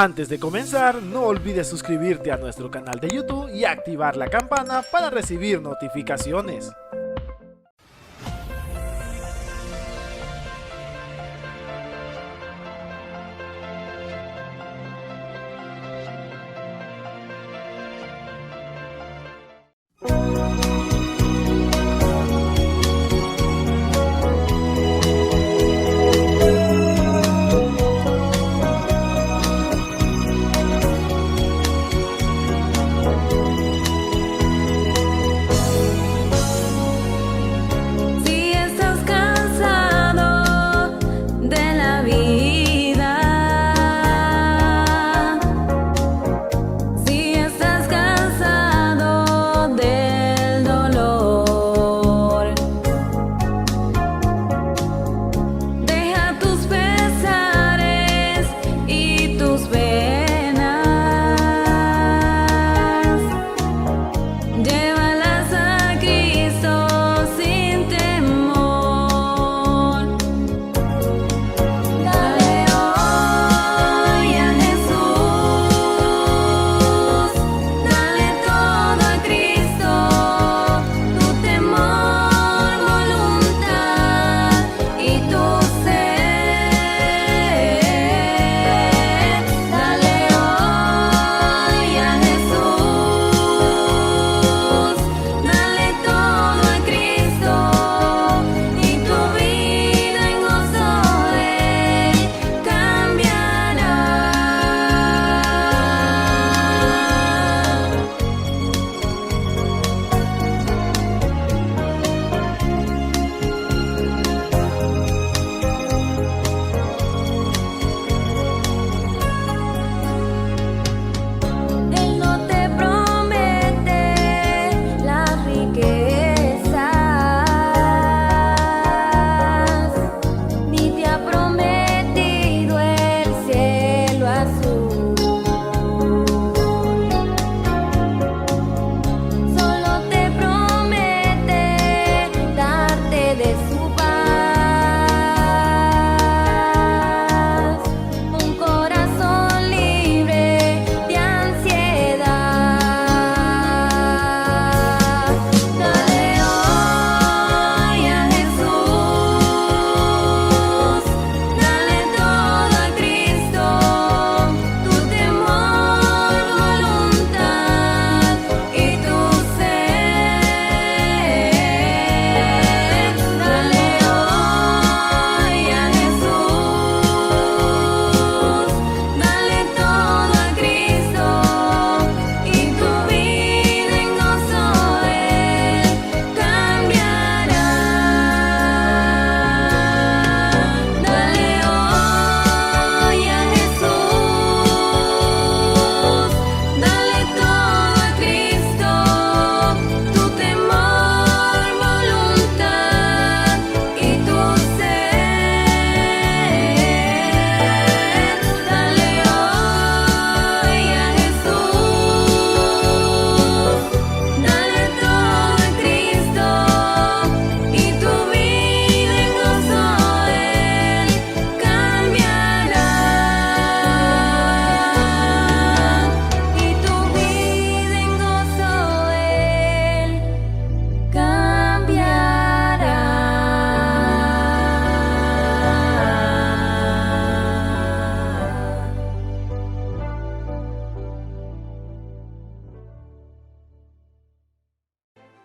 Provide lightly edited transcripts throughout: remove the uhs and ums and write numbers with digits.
Antes de comenzar, no olvides suscribirte a nuestro canal de YouTube y activar la campana para recibir notificaciones.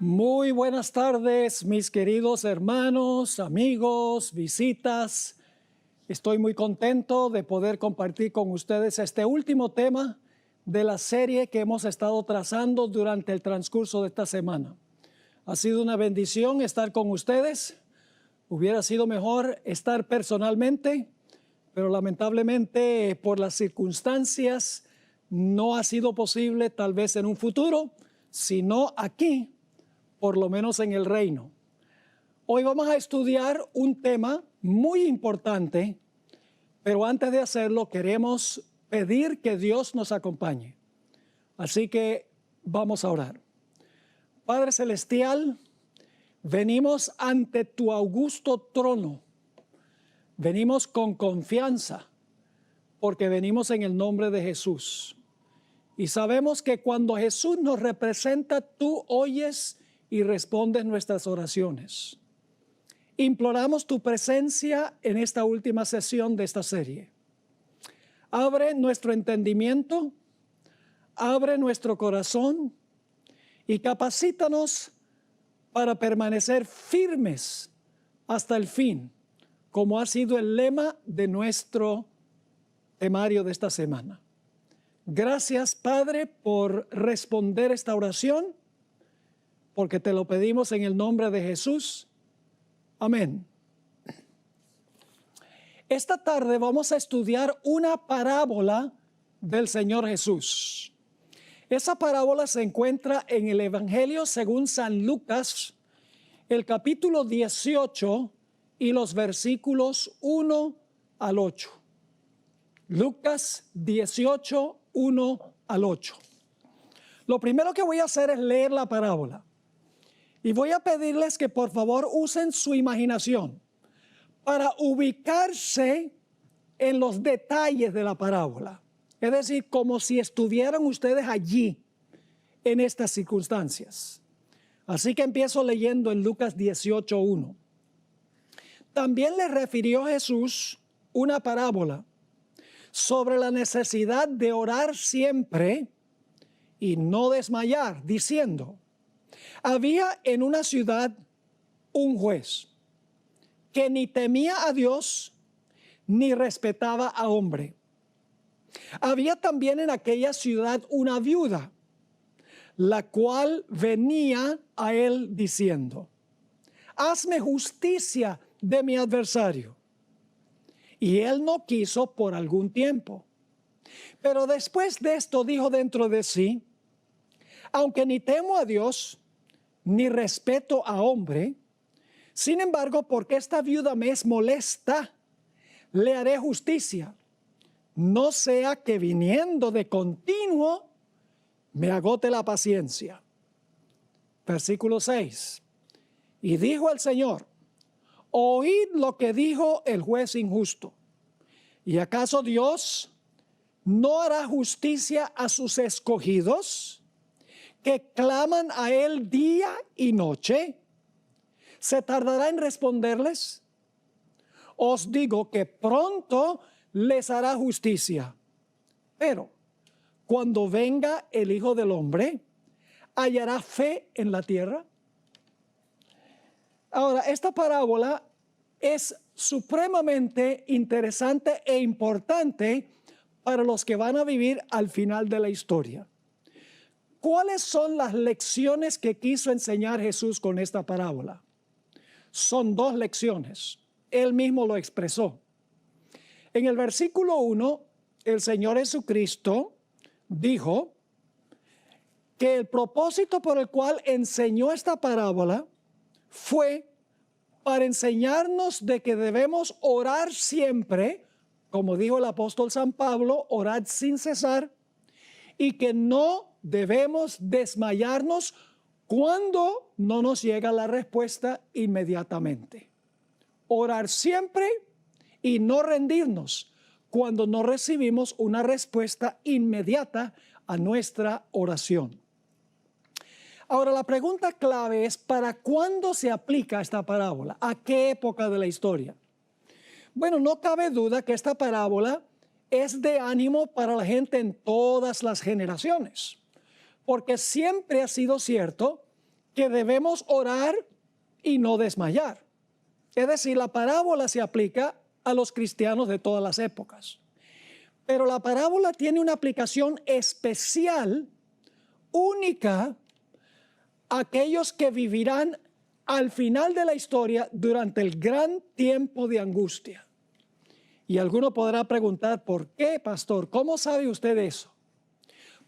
Muy buenas tardes, mis queridos hermanos, amigos, visitas. Estoy muy contento de poder compartir con ustedes este último tema de la serie que hemos estado trazando durante el transcurso de esta semana. Ha sido una bendición estar con ustedes. Hubiera sido mejor estar personalmente, pero lamentablemente por las circunstancias no ha sido posible, tal vez en un futuro, sino aquí, por lo menos en el reino. Hoy vamos a estudiar un tema muy importante, pero antes de hacerlo queremos pedir que Dios nos acompañe. Así que vamos a orar. Padre Celestial, venimos ante tu augusto trono. Venimos con confianza, porque venimos en el nombre de Jesús. Y sabemos que cuando Jesús nos representa, tú oyes y respondes nuestras oraciones. Imploramos tu presencia en esta última sesión de esta serie. Abre nuestro entendimiento, abre nuestro corazón y capacítanos para permanecer firmes hasta el fin, como ha sido el lema de nuestro temario de esta semana. Gracias, Padre, por responder esta oración, porque te lo pedimos en el nombre de Jesús. Amén. Esta tarde vamos a estudiar una parábola del Señor Jesús. Esa parábola se encuentra en el Evangelio según San Lucas, el capítulo 18 y los versículos 1 al 8. Lucas 18, 1 al 8. Lo primero que voy a hacer es leer la parábola. Y voy a pedirles que por favor usen su imaginación para ubicarse en los detalles de la parábola. Es decir, como si estuvieran ustedes allí en estas circunstancias. Así que empiezo leyendo en Lucas 18, 1. También le refirió Jesús una parábola sobre la necesidad de orar siempre y no desmayar, diciendo: había en una ciudad un juez que ni temía a Dios ni respetaba a hombre. Había también en aquella ciudad una viuda, la cual venía a él diciendo: hazme justicia de mi adversario. Y él no quiso por algún tiempo. Pero después de esto dijo dentro de sí: aunque ni temo a Dios, ni respeto a hombre, sin embargo, porque esta viuda me es molesta, le haré justicia, no sea que viniendo de continuo me agote la paciencia. Versículo 6. Y dijo el Señor: oíd lo que dijo el juez injusto. ¿Y acaso Dios no hará justicia a sus escogidos, que claman a él día y noche? ¿Se tardará en responderles? Os digo que pronto les hará justicia. Pero cuando venga el Hijo del Hombre, ¿hallará fe en la tierra? Ahora, esta parábola es supremamente interesante e importante para los que van a vivir al final de la historia. ¿Cuáles son las lecciones que quiso enseñar Jesús con esta parábola? Son dos lecciones. Él mismo lo expresó. En el versículo 1, el Señor Jesucristo dijo que el propósito por el cual enseñó esta parábola fue para enseñarnos de que debemos orar siempre, como dijo el apóstol San Pablo, orad sin cesar, y que no debemos desmayarnos cuando no nos llega la respuesta inmediatamente. Orar siempre y no rendirnos cuando no recibimos una respuesta inmediata a nuestra oración. Ahora, la pregunta clave es: ¿para cuándo se aplica esta parábola? ¿A qué época de la historia? Bueno, no cabe duda que esta parábola es de ánimo para la gente en todas las generaciones, porque siempre ha sido cierto que debemos orar y no desmayar. Es decir, la parábola se aplica a los cristianos de todas las épocas. Pero la parábola tiene una aplicación especial, única, a aquellos que vivirán al final de la historia durante el gran tiempo de angustia. Y alguno podrá preguntar: ¿por qué, pastor? ¿Cómo sabe usted eso?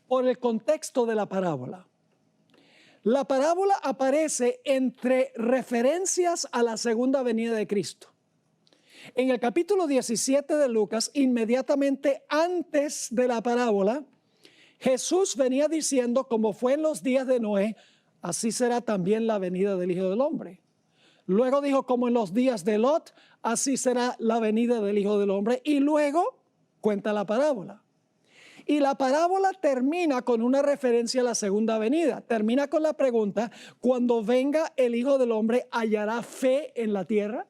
Por el contexto de la parábola. La parábola aparece entre referencias a la segunda venida de Cristo. En el capítulo 17 de Lucas, inmediatamente antes de la parábola, Jesús venía diciendo: como fue en los días de Noé, así será también la venida del Hijo del Hombre. Luego dijo: como en los días de Lot, así será la venida del Hijo del Hombre. Y luego, cuenta la parábola. Y la parábola termina con una referencia a la segunda venida. Termina con la pregunta, cuando venga el Hijo del Hombre, ¿hallará fe en la tierra?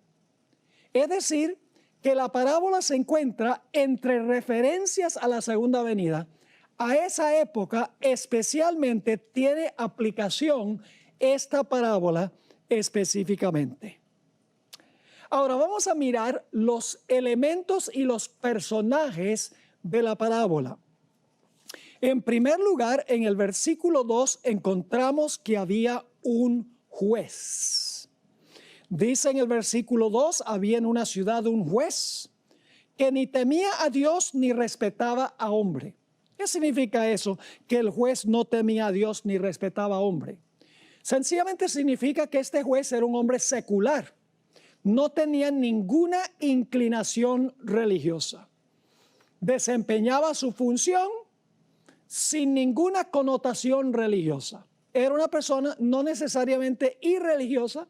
Es decir, que la parábola se encuentra entre referencias a la segunda venida. A esa época especialmente tiene aplicación esta parábola específicamente. Ahora vamos a mirar los elementos y los personajes de la parábola. En primer lugar, en el versículo 2 encontramos que había un juez. Dice en el versículo 2, había en una ciudad un juez que ni temía a Dios ni respetaba a hombre. ¿Qué significa eso? Que el juez no temía a Dios ni respetaba a hombre. Sencillamente significa que este juez era un hombre secular. No tenía ninguna inclinación religiosa. Desempeñaba su función sin ninguna connotación religiosa. Era una persona no necesariamente irreligiosa,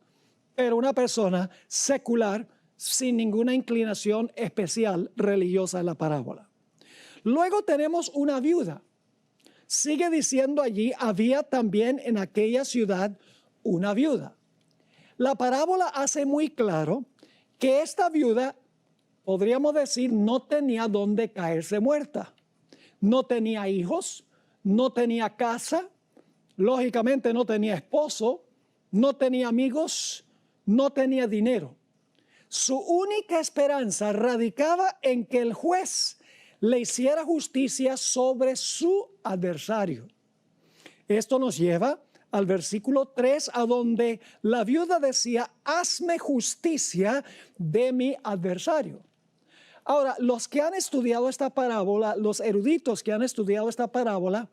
pero una persona secular sin ninguna inclinación especial religiosa en la parábola. Luego tenemos una viuda. Sigue diciendo allí, había también en aquella ciudad una viuda. La parábola hace muy claro que esta viuda, podríamos decir, no tenía dónde caerse muerta. No tenía hijos, no tenía casa, lógicamente no tenía esposo, no tenía amigos, no tenía dinero. Su única esperanza radicaba en que el juez le hiciera justicia sobre su adversario. Esto nos lleva al versículo 3, a donde la viuda decía, hazme justicia de mi adversario. Ahora, los que han estudiado esta parábola, los eruditos que han estudiado esta parábola,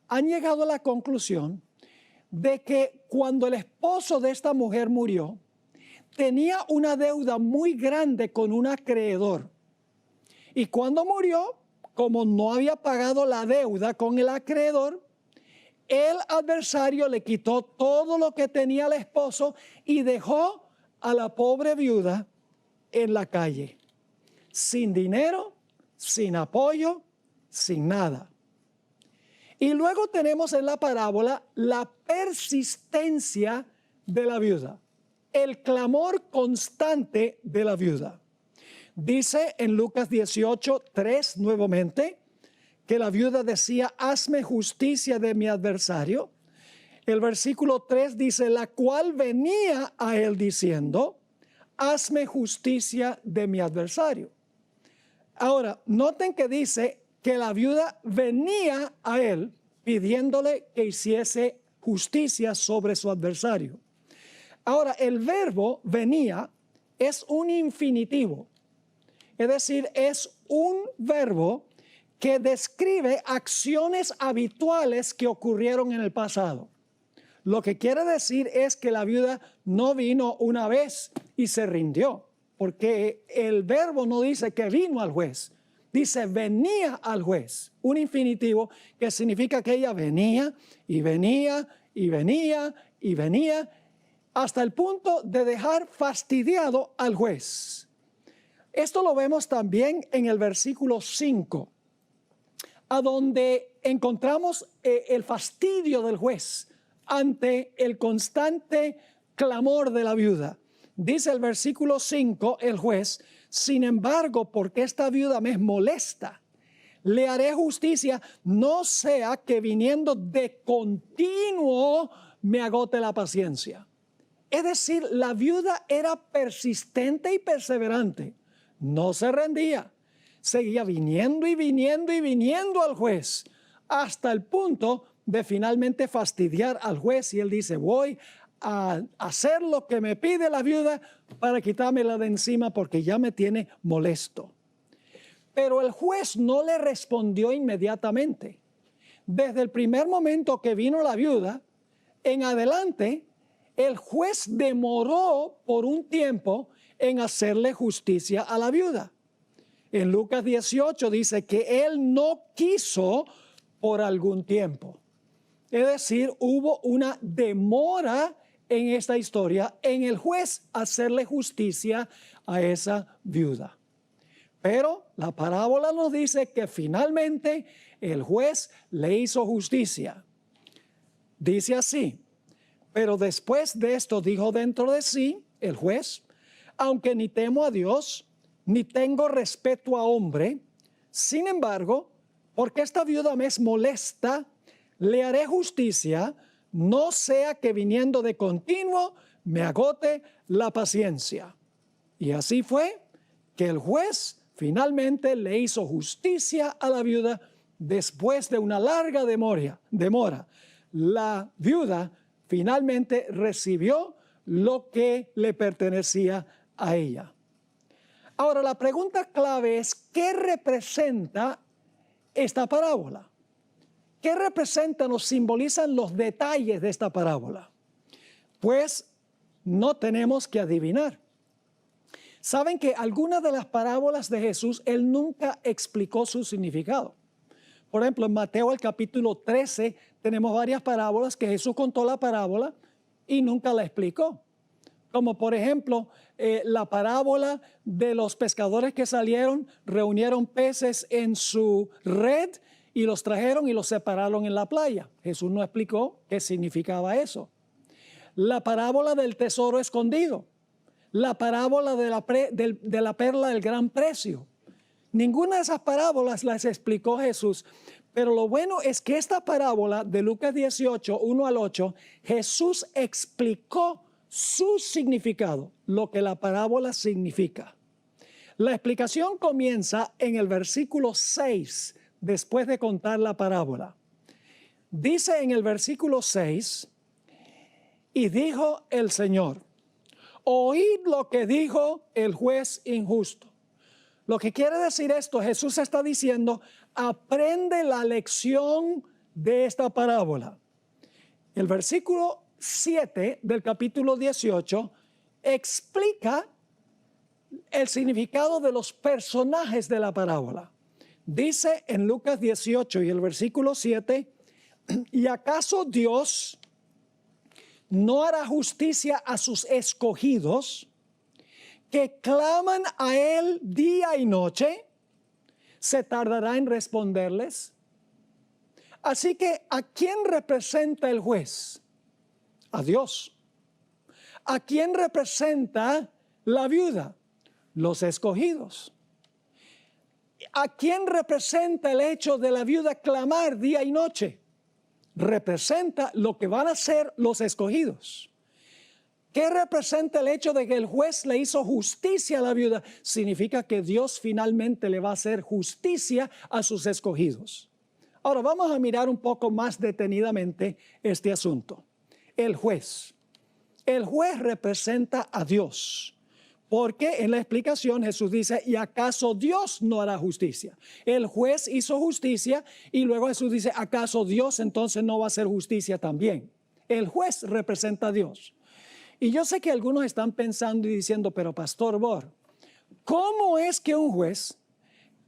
han llegado a la conclusión de que cuando el esposo de esta mujer murió, tenía una deuda muy grande con un acreedor. Y cuando murió, como no había pagado la deuda con el acreedor, el adversario le quitó todo lo que tenía el esposo y dejó a la pobre viuda en la calle, sin dinero, sin apoyo, sin nada. Y luego tenemos en la parábola la persistencia de la viuda, el clamor constante de la viuda. Dice en Lucas 18:3 nuevamente que la viuda decía, hazme justicia de mi adversario. El versículo 3 dice, la cual venía a él diciendo, hazme justicia de mi adversario. Ahora, noten que dice que la viuda venía a él pidiéndole que hiciese justicia sobre su adversario. Ahora, el verbo venía es un infinitivo. Es decir, es un verbo que describe acciones habituales que ocurrieron en el pasado. Lo que quiere decir es que la viuda no vino una vez y se rindió, porque el verbo no dice que vino al juez, dice venía al juez, un infinitivo que significa que ella venía y venía y venía y venía hasta el punto de dejar fastidiado al juez. Esto lo vemos también en el versículo 5, a donde encontramos el fastidio del juez ante el constante clamor de la viuda. Dice el versículo 5, el juez, sin embargo, porque esta viuda me molesta, le haré justicia, no sea que viniendo de continuo me agote la paciencia. Es decir, la viuda era persistente y perseverante, no se rendía, seguía viniendo y viniendo y viniendo al juez, hasta el punto de finalmente fastidiar al juez, y él dice, voy a hacer lo que me pide la viuda para quitármela de encima porque ya me tiene molesto. Pero el juez no le respondió inmediatamente. Desde el primer momento que vino la viuda, en adelante, el juez demoró por un tiempo en hacerle justicia a la viuda. En Lucas 18 dice que él no quiso por algún tiempo. Es decir, hubo una demora en esta historia en el juez hacerle justicia a esa viuda. Pero la parábola nos dice que finalmente el juez le hizo justicia. Dice así: pero después de esto dijo dentro de sí el juez: aunque ni temo a Dios, ni tengo respeto a hombre, sin embargo, porque esta viuda me es molesta, le haré justicia, no sea que viniendo de continuo me agote la paciencia. Y así fue que el juez finalmente le hizo justicia a la viuda después de una larga demora. La viuda finalmente recibió lo que le pertenecía a ella. Ahora, la pregunta clave es: ¿qué representa esta parábola? ¿Qué representan o simbolizan los detalles de esta parábola? Pues no tenemos que adivinar. Saben que algunas de las parábolas de Jesús, Él nunca explicó su significado. Por ejemplo, en Mateo el capítulo 13 tenemos varias parábolas que Jesús contó la parábola y nunca la explicó. Como por ejemplo, la parábola de los pescadores que salieron, reunieron peces en su red y los trajeron y los separaron en la playa. Jesús no explicó qué significaba eso. La parábola del tesoro escondido. La parábola de la perla del gran precio. Ninguna de esas parábolas las explicó Jesús. Pero lo bueno es que esta parábola de Lucas 18, 1 al 8, Jesús explicó su significado, lo que la parábola significa. La explicación comienza en el versículo 6, después de contar la parábola. Dice en el versículo 6: y dijo el Señor: oíd lo que dijo el juez injusto. Lo que quiere decir esto, Jesús está diciendo: aprende la lección de esta parábola. El versículo 7 del capítulo 18 explica el significado de los personajes de la parábola. Dice en Lucas 18 y el versículo 7: ¿y acaso Dios no hará justicia a sus escogidos, que claman a Él día y noche? ¿Se tardará en responderles? Así que, ¿a quién representa el juez? A Dios. ¿A quién representa la viuda? Los escogidos. ¿A quién representa el hecho de la viuda clamar día y noche? Representa lo que van a hacer los escogidos. ¿Qué representa el hecho de que el juez le hizo justicia a la viuda? Significa que Dios finalmente le va a hacer justicia a sus escogidos. Ahora vamos a mirar un poco más detenidamente este asunto. El juez. El juez representa a Dios. Porque en la explicación Jesús dice: ¿y acaso Dios no hará justicia? El juez hizo justicia y luego Jesús dice: ¿acaso Dios entonces no va a hacer justicia también? El juez representa a Dios. Y yo sé que algunos están pensando y diciendo: pero Pastor Bor, ¿cómo es que un juez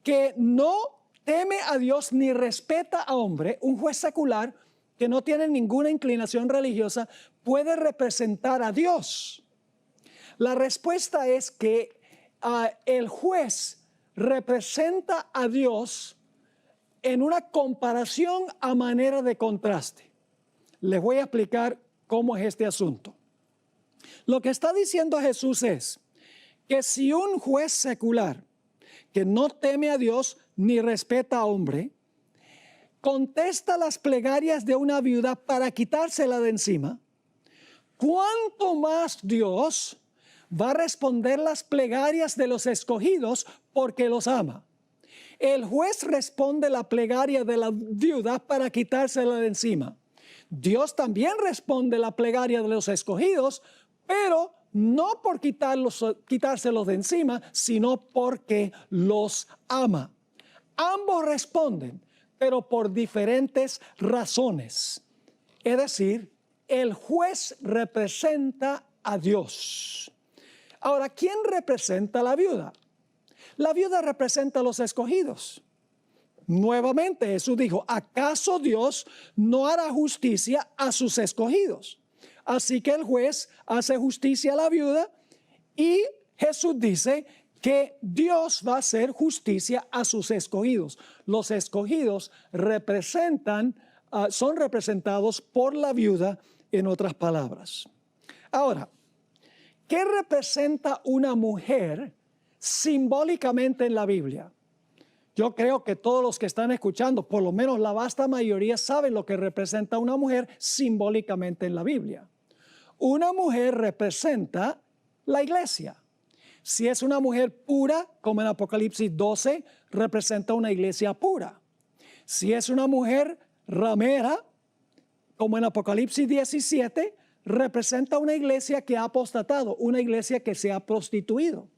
que no teme a Dios ni respeta a hombre, un juez secular que no tiene ninguna inclinación religiosa, puede representar a Dios? La respuesta es que el juez representa a Dios en una comparación a manera de contraste. Les voy a explicar cómo es este asunto. Lo que está diciendo Jesús es que si un juez secular que no teme a Dios ni respeta a hombre, contesta las plegarias de una viuda para quitársela de encima, ¿cuánto más Dios va a responder las plegarias de los escogidos porque los ama? El juez responde la plegaria de la viuda para quitársela de encima. Dios también responde la plegaria de los escogidos, pero no por quitárselos de encima, sino porque los ama. Ambos responden, pero por diferentes razones. Es decir, el juez representa a Dios. Ahora, ¿quién representa a la viuda? La viuda representa a los escogidos. Nuevamente Jesús dijo: ¿acaso Dios no hará justicia a sus escogidos? Así que el juez hace justicia a la viuda y Jesús dice que Dios va a hacer justicia a sus escogidos. Los escogidos son representados por la viuda, en otras palabras. Ahora, ¿qué representa una mujer simbólicamente en la Biblia? Yo creo que todos los que están escuchando, por lo menos la vasta mayoría, saben lo que representa una mujer simbólicamente en la Biblia. Una mujer representa la iglesia. Si es una mujer pura, como en Apocalipsis 12, representa una iglesia pura. Si es una mujer ramera, como en Apocalipsis 17, representa una iglesia que ha apostatado, una iglesia que se ha prostituido.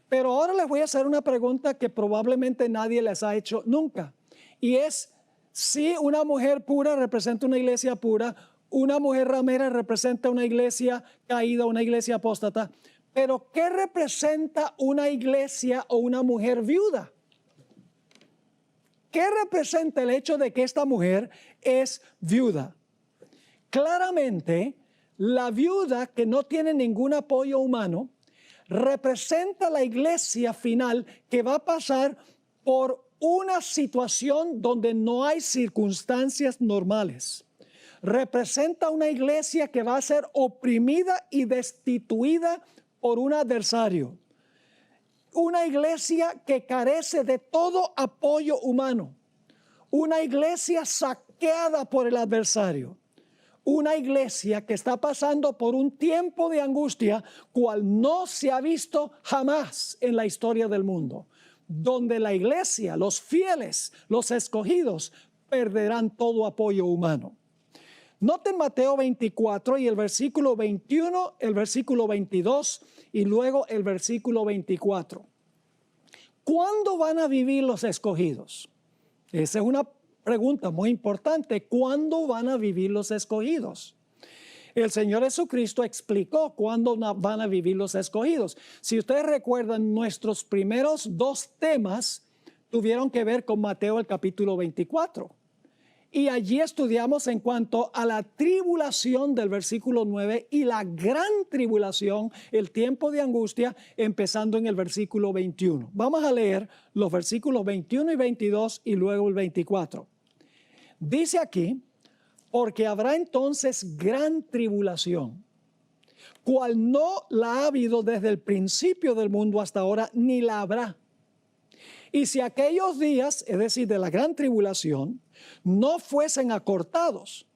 Pero ahora les voy a hacer una pregunta que probablemente nadie les ha hecho nunca. Y es, si una mujer pura representa una iglesia pura, una mujer ramera representa una iglesia caída, una iglesia apóstata. Pero ¿qué representa una iglesia o una mujer viuda? ¿Qué representa el hecho de que esta mujer es viuda? Claramente, la viuda que no tiene ningún apoyo humano representa la iglesia final que va a pasar por una situación donde no hay circunstancias normales. Representa una iglesia que va a ser oprimida y destituida por un adversario. Una iglesia que carece de todo apoyo humano. Una iglesia saqueada por el adversario. Una iglesia que está pasando por un tiempo de angustia cual no se ha visto jamás en la historia del mundo, donde la iglesia, los fieles, los escogidos, perderán todo apoyo humano. Noten Mateo 24 y el versículo 21, el versículo 22 y luego el versículo 24. ¿Cuándo van a vivir los escogidos? Esa es una pregunta muy importante. ¿Cuándo van a vivir los escogidos? El Señor Jesucristo explicó cuándo van a vivir los escogidos. Si ustedes recuerdan, nuestros primeros dos temas tuvieron que ver con Mateo el capítulo 24. Y allí estudiamos en cuanto a la tribulación del versículo 9 y la gran tribulación, el tiempo de angustia, empezando en el versículo 21. Vamos a leer los versículos 21 y 22 y luego el 24. Dice aquí, porque habrá entonces gran tribulación, cual no la ha habido desde el principio del mundo hasta ahora, ni la habrá. Y si aquellos días, es decir, de la gran tribulación, no fuesen acortados,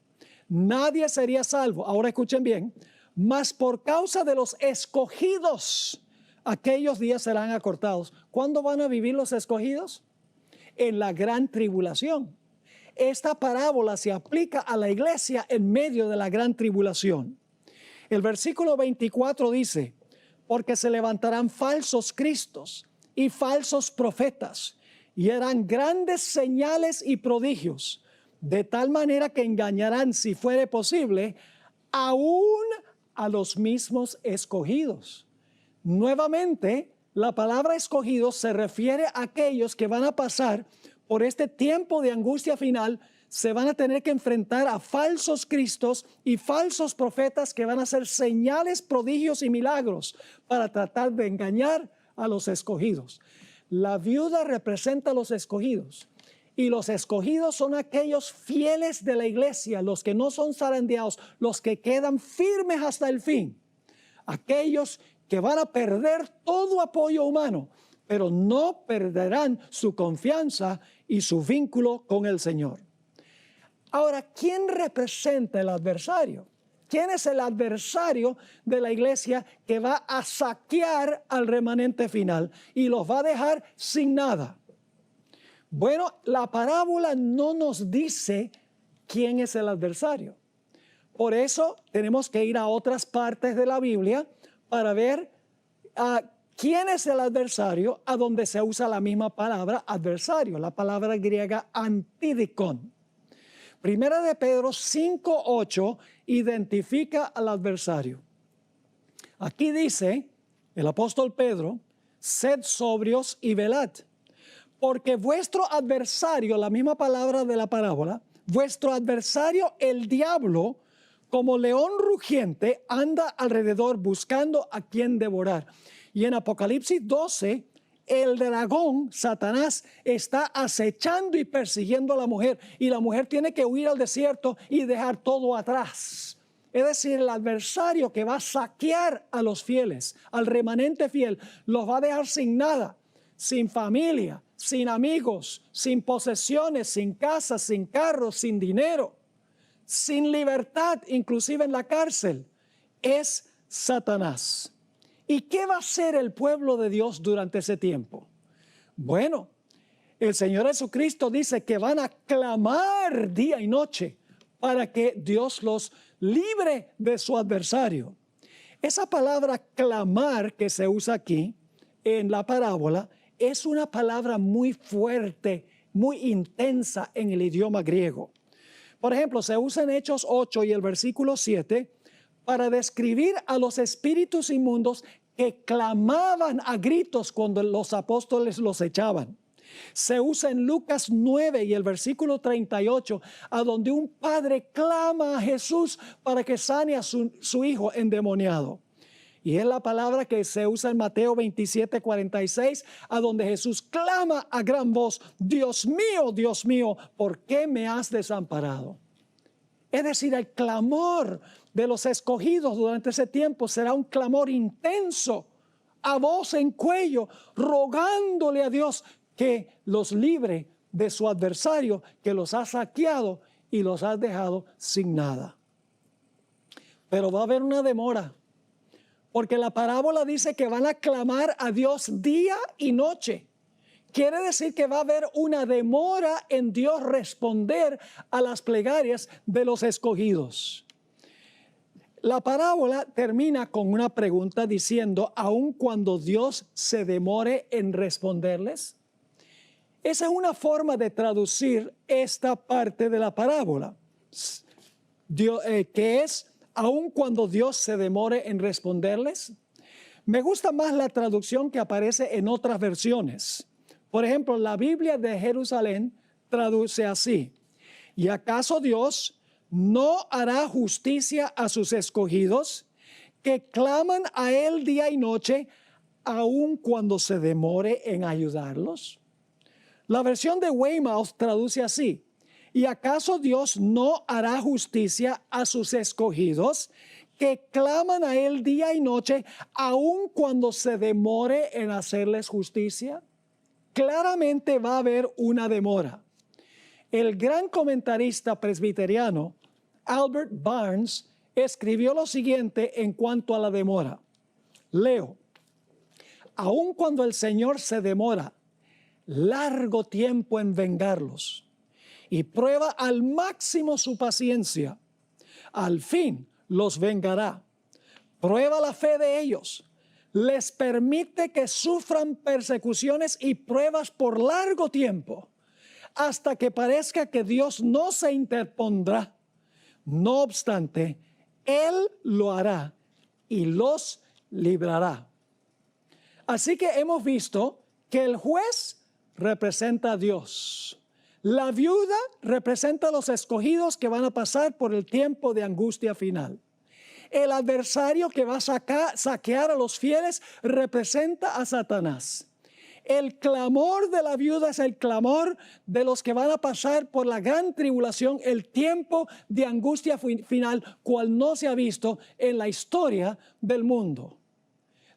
nadie sería salvo. Ahora escuchen bien, mas por causa de los escogidos, aquellos días serán acortados. ¿Cuándo van a vivir los escogidos? En la gran tribulación. Esta parábola se aplica a la iglesia en medio de la gran tribulación. El versículo 24 dice, porque se levantarán falsos cristos y falsos profetas, y harán grandes señales y prodigios, de tal manera que engañarán, si fuere posible, aún a los mismos escogidos. Nuevamente, la palabra escogidos se refiere a aquellos que van a pasar por este tiempo de angustia final. Se van a tener que enfrentar a falsos cristos y falsos profetas que van a hacer señales, prodigios y milagros para tratar de engañar a los escogidos. La viuda representa a los escogidos, y los escogidos son aquellos fieles de la iglesia, los que no son zarandeados, los que quedan firmes hasta el fin, aquellos que van a perder todo apoyo humano, pero no perderán su confianza y su vínculo con el Señor. Ahora, ¿quién representa el adversario? ¿Quién es el adversario de la iglesia que va a saquear al remanente final y los va a dejar sin nada? Bueno, la parábola no nos dice quién es el adversario. Por eso tenemos que ir a otras partes de la Biblia para ver quién es el adversario, a donde se usa la misma palabra adversario, la palabra griega antidikon. Primera de Pedro 5:8 identifica al adversario. Aquí dice el apóstol Pedro, sed sobrios y velad, porque vuestro adversario, la misma palabra de la parábola, vuestro adversario el diablo, como león rugiente, anda alrededor buscando a quien devorar. Y en Apocalipsis 12, el dragón, Satanás, está acechando y persiguiendo a la mujer. Y la mujer tiene que huir al desierto y dejar todo atrás. Es decir, el adversario que va a saquear a los fieles, al remanente fiel, los va a dejar sin nada, sin familia, sin amigos, sin posesiones, sin casas, sin carros, sin dinero, sin libertad, inclusive en la cárcel. Es Satanás. ¿Y qué va a hacer el pueblo de Dios durante ese tiempo? Bueno, el Señor Jesucristo dice que van a clamar día y noche para que Dios los libre de su adversario. Esa palabra clamar que se usa aquí en la parábola es una palabra muy fuerte, muy intensa en el idioma griego. Por ejemplo, se usa en Hechos 8 y el versículo 7 para describir a los espíritus inmundos que clamaban a gritos cuando los apóstoles los echaban. Se usa en Lucas 9 y el versículo 38, a donde un padre clama a Jesús para que sane a su hijo endemoniado. Y es la palabra que se usa en Mateo 27, 46, a donde Jesús clama a gran voz: Dios mío, ¿por qué me has desamparado? Es decir, el clamor de los escogidos durante ese tiempo será un clamor intenso, a voz en cuello, rogándole a Dios que los libre de su adversario, que los ha saqueado y los ha dejado sin nada. Pero va a haber una demora, porque la parábola dice que van a clamar a Dios día y noche. Quiere decir que va a haber una demora en Dios responder a las plegarias de los escogidos. La parábola termina con una pregunta diciendo: ¿aun cuando Dios se demore en responderles? Esa es una forma de traducir esta parte de la parábola, que es: ¿aun cuando Dios se demore en responderles? Me gusta más la traducción que aparece en otras versiones. Por ejemplo, la Biblia de Jerusalén traduce así: ¿y acaso Dios no hará justicia a sus escogidos, que claman a Él día y noche, aun cuando se demore en ayudarlos? La versión de Weymouth traduce así: ¿y acaso Dios no hará justicia a sus escogidos, que claman a Él día y noche, aun cuando se demore en hacerles justicia? Claramente va a haber una demora. El gran comentarista presbiteriano Albert Barnes escribió lo siguiente en cuanto a la demora. Leo: aun cuando el Señor se demora largo tiempo en vengarlos y prueba al máximo su paciencia, al fin los vengará. Prueba la fe de ellos, les permite que sufran persecuciones y pruebas por largo tiempo, hasta que parezca que Dios no se interpondrá. No obstante, Él lo hará y los librará. Así que hemos visto que el juez representa a Dios. La viuda representa a los escogidos que van a pasar por el tiempo de angustia final. El adversario que va a saquear a los fieles representa a Satanás. El clamor de la viuda es el clamor de los que van a pasar por la gran tribulación, el tiempo de angustia final, cual no se ha visto en la historia del mundo.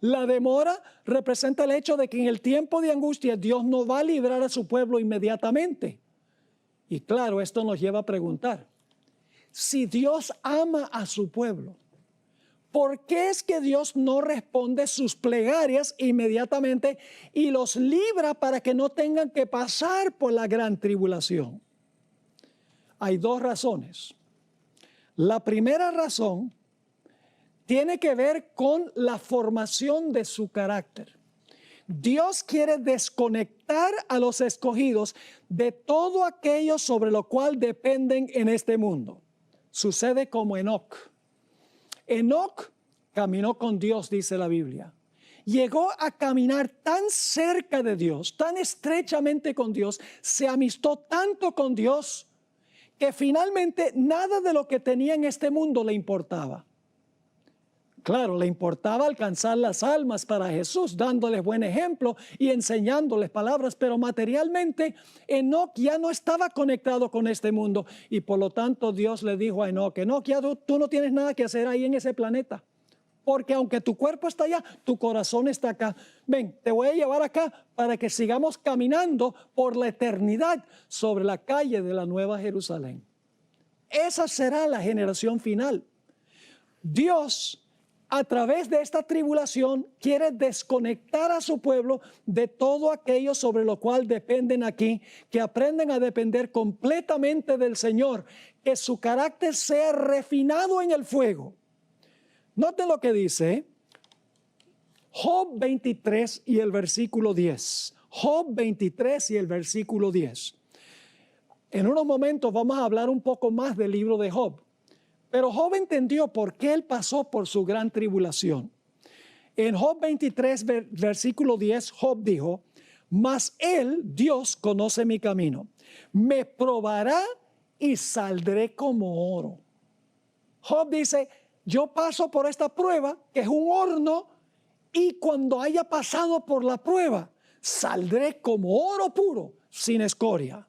La demora representa el hecho de que en el tiempo de angustia Dios no va a librar a su pueblo inmediatamente. Y claro, esto nos lleva a preguntar: si Dios ama a su pueblo, ¿por qué es que Dios no responde sus plegarias inmediatamente y los libra para que no tengan que pasar por la gran tribulación? Hay dos razones. La primera razón tiene que ver con la formación de su carácter. Dios quiere desconectar a los escogidos de todo aquello sobre lo cual dependen en este mundo. Sucede como Enoc. Enoc caminó con Dios, dice la Biblia. Llegó a caminar tan cerca de Dios, tan estrechamente con Dios, se amistó tanto con Dios, que finalmente nada de lo que tenía en este mundo le importaba. Claro, le importaba alcanzar las almas para Jesús, dándoles buen ejemplo y enseñándoles palabras, pero materialmente Enoc ya no estaba conectado con este mundo y por lo tanto Dios le dijo a Enoc, Enoc, ya tú no tienes nada que hacer ahí en ese planeta, porque aunque tu cuerpo está allá, tu corazón está acá. Ven, te voy a llevar acá para que sigamos caminando por la eternidad sobre la calle de la Nueva Jerusalén. Esa será la generación final. Dios, a través de esta tribulación, quiere desconectar a su pueblo de todo aquello sobre lo cual dependen aquí, que aprenden a depender completamente del Señor, que su carácter sea refinado en el fuego. Note lo que dice Job 23 y el versículo 10. Job 23 y el versículo 10. En unos momentos vamos a hablar un poco más del libro de Job. Pero Job entendió por qué él pasó por su gran tribulación. En Job 23, versículo 10, Job dijo, mas él, Dios, conoce mi camino. Me probará y saldré como oro. Job dice, yo paso por esta prueba, que es un horno, y cuando haya pasado por la prueba, saldré como oro puro, sin escoria.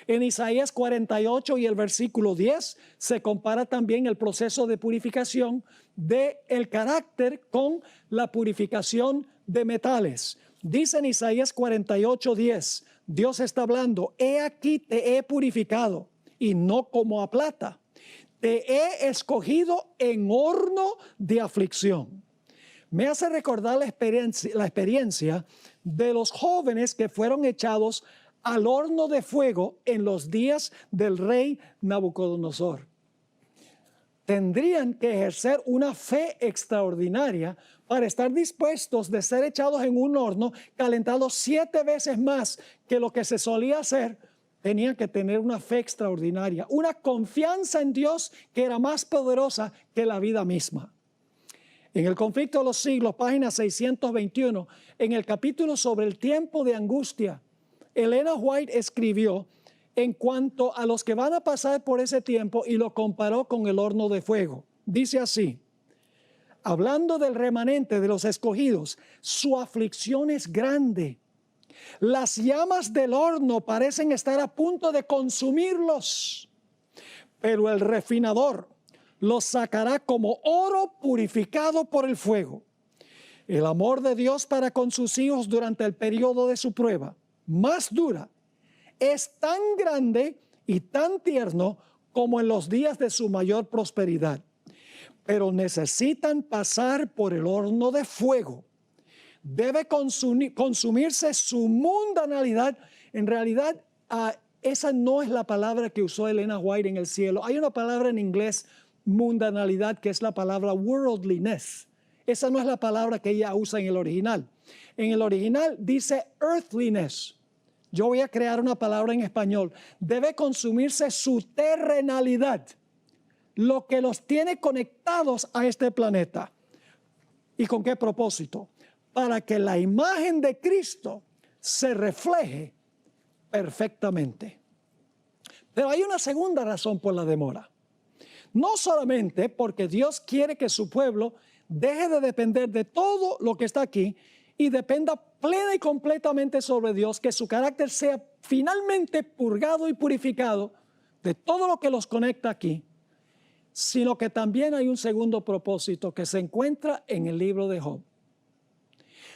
En Isaías 48 y el versículo 10 se compara también el proceso de purificación del carácter con la purificación de metales. Dice en Isaías 48, 10, Dios está hablando, he aquí te he purificado y no como a plata. Te he escogido en horno de aflicción. Me hace recordar la experiencia de los jóvenes que fueron echados al horno de fuego en los días del rey Nabucodonosor. Tendrían que ejercer una fe extraordinaria para estar dispuestos de ser echados en un horno calentado 7 veces más que lo que se solía hacer. Tenían que tener una fe extraordinaria, una confianza en Dios que era más poderosa que la vida misma. En el Conflicto de los Siglos, página 621, en el capítulo sobre el tiempo de angustia, Elena White escribió en cuanto a los que van a pasar por ese tiempo y lo comparó con el horno de fuego. Dice así, hablando del remanente de los escogidos, su aflicción es grande. Las llamas del horno parecen estar a punto de consumirlos, pero el refinador los sacará como oro purificado por el fuego. El amor de Dios para con sus hijos durante el periodo de su prueba más dura es tan grande y tan tierno como en los días de su mayor prosperidad, pero necesitan pasar por el horno de fuego. Debe consumirse su mundanalidad. En realidad, esa no es la palabra que usó Elena White en el cielo. Hay una palabra en inglés, mundanalidad, que es la palabra worldliness. Esa no es la palabra que ella usa en el original. En el original dice earthliness. Yo voy a crear una palabra en español. Debe consumirse su terrenalidad, lo que los tiene conectados a este planeta. ¿Y con qué propósito? Para que la imagen de Cristo se refleje perfectamente. Pero hay una segunda razón por la demora. No solamente porque Dios quiere que su pueblo deje de depender de todo lo que está aquí y dependa plena y completamente sobre Dios, que su carácter sea finalmente purgado y purificado de todo lo que los conecta aquí, sino que también hay un segundo propósito que se encuentra en el libro de Job.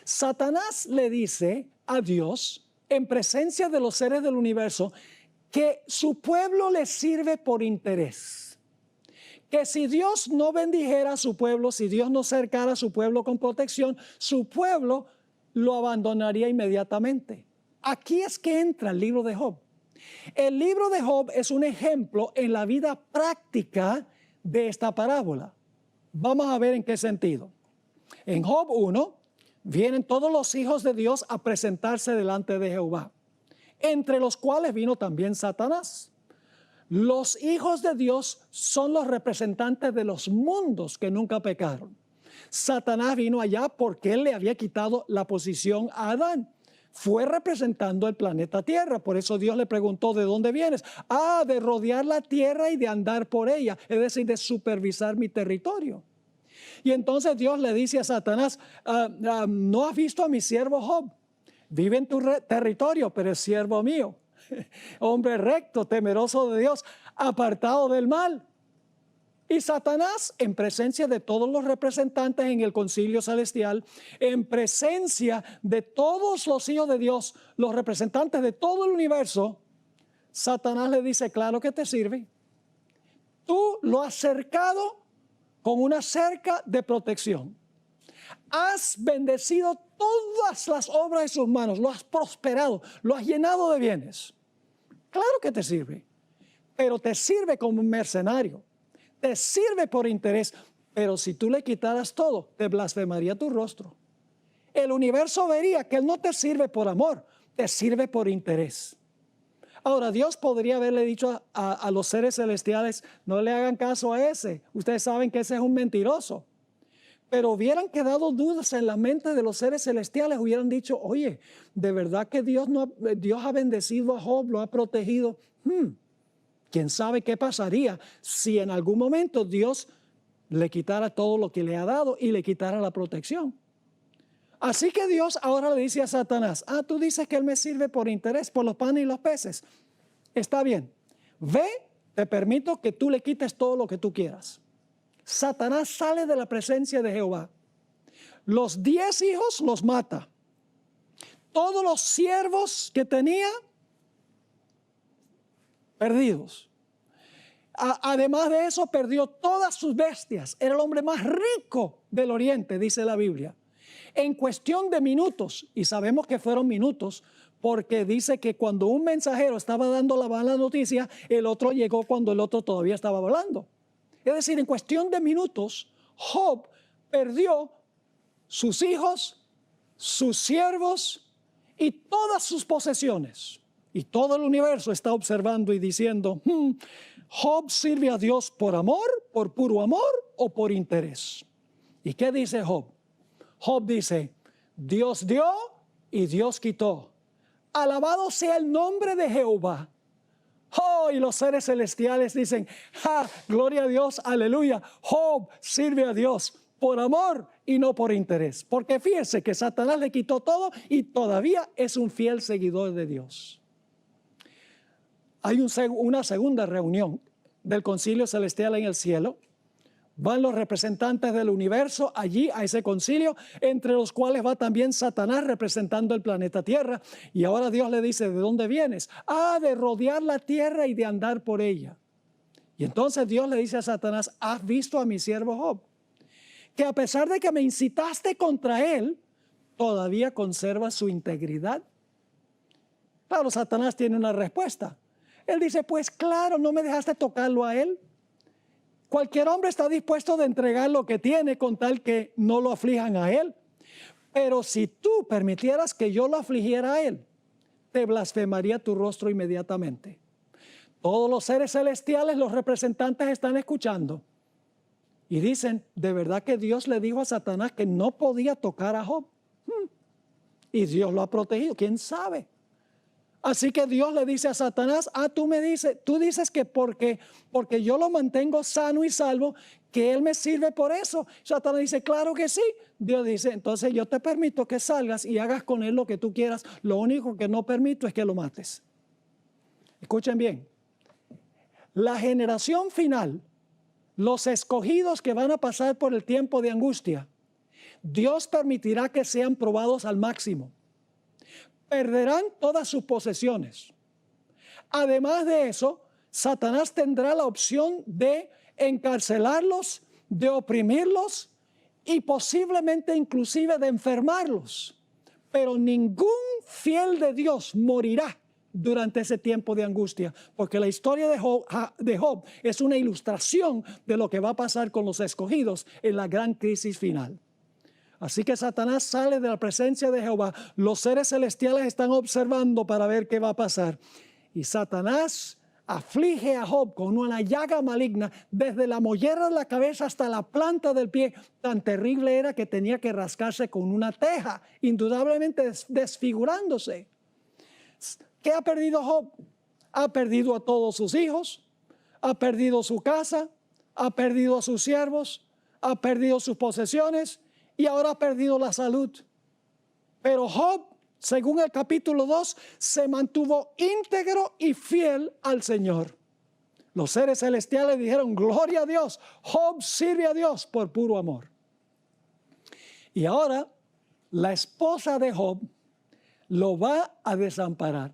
Satanás le dice a Dios, en presencia de los seres del universo, que su pueblo le sirve por interés. Que si Dios no bendijera a su pueblo, si Dios no cercara a su pueblo con protección, su pueblo lo abandonaría inmediatamente. Aquí es que entra el libro de Job. El libro de Job es un ejemplo en la vida práctica de esta parábola. Vamos a ver en qué sentido. En Job 1 vienen todos los hijos de Dios a presentarse delante de Jehová, entre los cuales vino también Satanás. Los hijos de Dios son los representantes de los mundos que nunca pecaron. Satanás vino allá porque él le había quitado la posición a Adán. Fue representando el planeta Tierra. Por eso Dios le preguntó, ¿de dónde vienes? De rodear la tierra y de andar por ella, es decir, de supervisar mi territorio. Y entonces Dios le dice a Satanás, ¿no has visto a mi siervo Job? Vive en tu territorio, pero es siervo mío. Hombre recto, temeroso de Dios, apartado del mal. Y Satanás, en presencia de todos los representantes en el concilio celestial, en presencia de todos los hijos de Dios, los representantes de todo el universo, Satanás le dice, claro que te sirve. Tú lo has cercado con una cerca de protección. Has bendecido todas las obras de sus manos, lo has prosperado, lo has llenado de bienes. Claro que te sirve, pero te sirve como un mercenario. Te sirve por interés, pero si tú le quitaras todo, te blasfemaría tu rostro. El universo vería que Él no te sirve por amor, te sirve por interés. Ahora, Dios podría haberle dicho a los seres celestiales, no le hagan caso a ese. Ustedes saben que ese es un mentiroso. Pero hubieran quedado dudas en la mente de los seres celestiales, hubieran dicho, oye, ¿de verdad que Dios ha bendecido a Job, lo ha protegido? ¿Quién sabe qué pasaría si en algún momento Dios le quitara todo lo que le ha dado y le quitara la protección? Así que Dios ahora le dice a Satanás, tú dices que Él me sirve por interés, por los panes y los peces. Está bien, ve, te permito que tú le quites todo lo que tú quieras. Satanás sale de la presencia de Jehová. Los 10 hijos los mata. Todos los siervos que tenía, perdidos. Además de eso, perdió todas sus bestias. Era el hombre más rico del oriente, dice la Biblia. En cuestión de minutos, y sabemos que fueron minutos, porque dice que cuando un mensajero estaba dando la mala noticia, el otro llegó cuando el otro todavía estaba hablando. Es decir, en cuestión de minutos, Job perdió sus hijos, sus siervos y todas sus posesiones. Y todo el universo está observando y diciendo, ¿Job sirve a Dios por amor, por puro amor o por interés? ¿Y qué dice Job? Job dice, Dios dio y Dios quitó. Alabado sea el nombre de Jehová. Y los seres celestiales dicen, gloria a Dios, aleluya. Job sirve a Dios por amor y no por interés. Porque fíjese que Satanás le quitó todo y todavía es un fiel seguidor de Dios. Hay una segunda reunión del concilio celestial en el cielo. Van los representantes del universo allí a ese concilio, entre los cuales va también Satanás representando el planeta Tierra. Y ahora Dios le dice, ¿de dónde vienes? De rodear la tierra y de andar por ella. Y entonces Dios le dice a Satanás, ¿has visto a mi siervo Job? Que a pesar de que me incitaste contra él, todavía conserva su integridad. Claro, Satanás tiene una respuesta. Él dice, pues claro, no me dejaste tocarlo a él. Cualquier hombre está dispuesto de entregar lo que tiene con tal que no lo aflijan a él. Pero si tú permitieras que yo lo afligiera a él, te blasfemaría tu rostro inmediatamente. Todos los seres celestiales, los representantes están escuchando. Y dicen, ¿de verdad que Dios le dijo a Satanás que no podía tocar a Job? Y Dios lo ha protegido, ¿quién sabe? Así que Dios le dice a Satanás, tú dices que porque yo lo mantengo sano y salvo, que Él me sirve por eso. Satanás dice, claro que sí. Dios dice, entonces yo te permito que salgas y hagas con Él lo que tú quieras. Lo único que no permito es que lo mates. Escuchen bien. La generación final, los escogidos que van a pasar por el tiempo de angustia, Dios permitirá que sean probados al máximo. Perderán todas sus posesiones. Además de eso, Satanás tendrá la opción de encarcelarlos, de oprimirlos y posiblemente inclusive de enfermarlos. Pero ningún fiel de Dios morirá durante ese tiempo de angustia, porque la historia de Job es una ilustración de lo que va a pasar con los escogidos en la gran crisis final. Así que Satanás sale de la presencia de Jehová. Los seres celestiales están observando para ver qué va a pasar. Y Satanás aflige a Job con una llaga maligna desde la mollera de la cabeza hasta la planta del pie. Tan terrible era que tenía que rascarse con una teja, indudablemente desfigurándose. ¿Qué ha perdido Job? Ha perdido a todos sus hijos, ha perdido su casa, ha perdido a sus siervos, ha perdido sus posesiones y ahora ha perdido la salud. Pero Job, según el capítulo 2, se mantuvo íntegro y fiel al Señor. Los seres celestiales dijeron, gloria a Dios, Job sirve a Dios por puro amor. Y ahora la esposa de Job lo va a desamparar.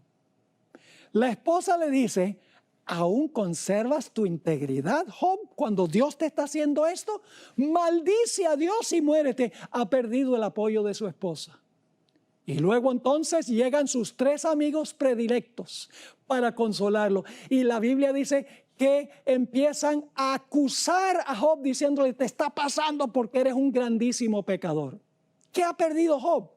La esposa le dice, ¿aún conservas tu integridad, Job, cuando Dios te está haciendo esto? Maldice a Dios y muérete. Ha perdido el apoyo de su esposa. Y luego entonces llegan sus 3 amigos predilectos para consolarlo. Y la Biblia dice que empiezan a acusar a Job diciéndole, te está pasando porque eres un grandísimo pecador. ¿Qué ha perdido Job?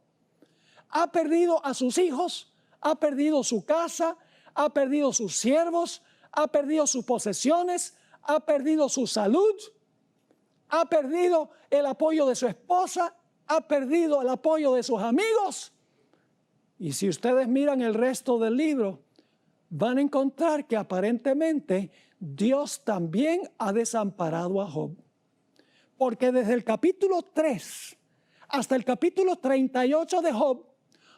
Ha perdido a sus hijos, ha perdido su casa, ha perdido sus siervos, ha perdido sus posesiones, ha perdido su salud, ha perdido el apoyo de su esposa, ha perdido el apoyo de sus amigos. Y si ustedes miran el resto del libro, van a encontrar que aparentemente Dios también ha desamparado a Job. Porque desde el capítulo 3 hasta el capítulo 38 de Job,